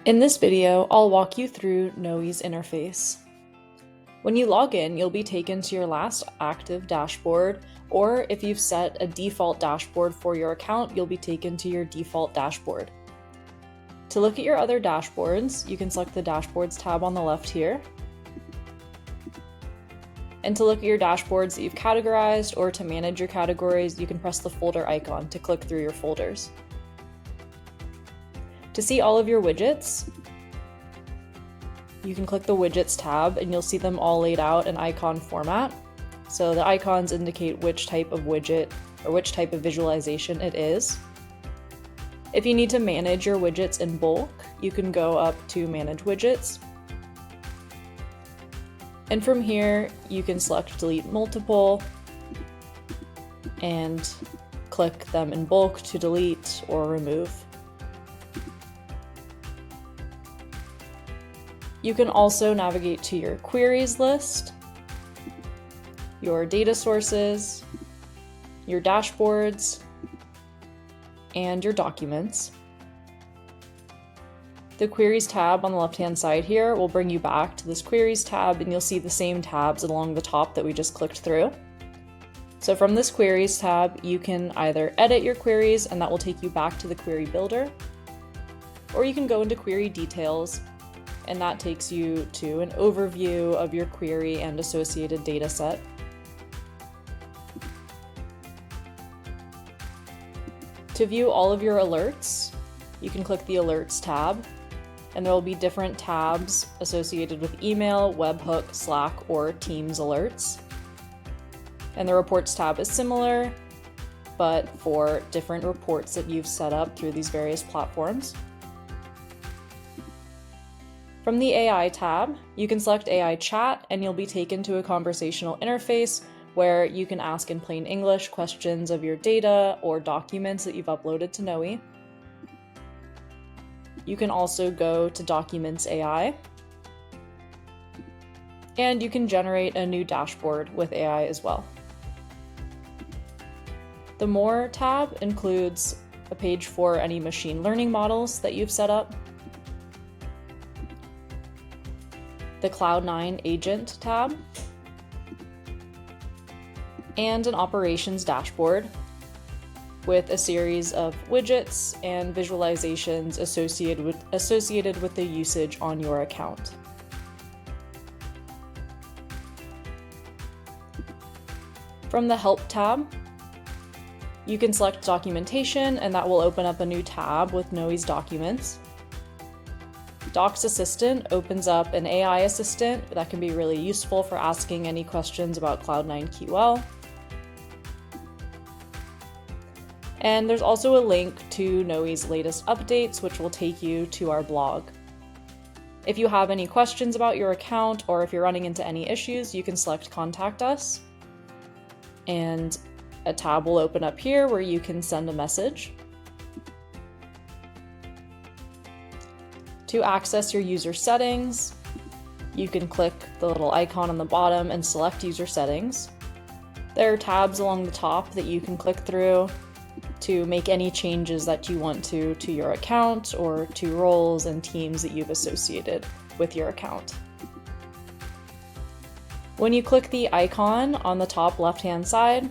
In this video, I'll walk you through Knowi's interface. When you log in, you'll be taken to your last active dashboard, or if you've set a default dashboard for your account, you'll be taken to your default dashboard. To look at your other dashboards, you can select the Dashboards tab on the left here. And to look at your dashboards that you've categorized or to manage your categories, you can press the folder icon to click through your folders. To see all of your widgets, you can click the Widgets tab and you'll see them all laid out in icon format. So the icons indicate which type of widget or which type of visualization it is. If you need to manage your widgets in bulk, you can go up to Manage Widgets. And from here, you can select Delete Multiple and click them in bulk to delete or remove. You can also navigate to your queries list, your data sources, your dashboards, and your documents. The Queries tab on the left-hand side here will bring you back to this Queries tab, and you'll see the same tabs along the top that we just clicked through. So from this Queries tab, you can either edit your queries, and that will take you back to the Query Builder, or you can go into Query Details, and that takes you to an overview of your query and associated dataset. To view all of your alerts, you can click the Alerts tab, and there will be different tabs associated with email, webhook, Slack, or Teams alerts. And the Reports tab is similar, but for different reports that you've set up through these various platforms. From the AI tab, you can select AI Chat and you'll be taken to a conversational interface where you can ask in plain English questions of your data or documents that you've uploaded to Knowi. You can also go to Documents AI, and you can generate a new dashboard with AI as well. The More tab includes a page for any machine learning models that you've set up. The Cloud9 Agent tab, and an operations dashboard with a series of widgets and visualizations associated with the usage on your account. From the Help tab, you can select Documentation, and that will open up a new tab with Knowi's documents. Docs Assistant opens up an AI assistant that can be really useful for asking any questions about Cloud9 QL. And there's also a link to Knowi's latest updates, which will take you to our blog. If you have any questions about your account, or if you're running into any issues, you can select Contact Us. And a tab will open up here where you can send a message. To access your user settings, you can click the little icon on the bottom and select User Settings. There are tabs along the top that you can click through to make any changes that you want to your account or to roles and teams that you've associated with your account. When you click the icon on the top left-hand side,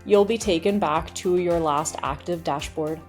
you'll be taken back to your last active dashboard.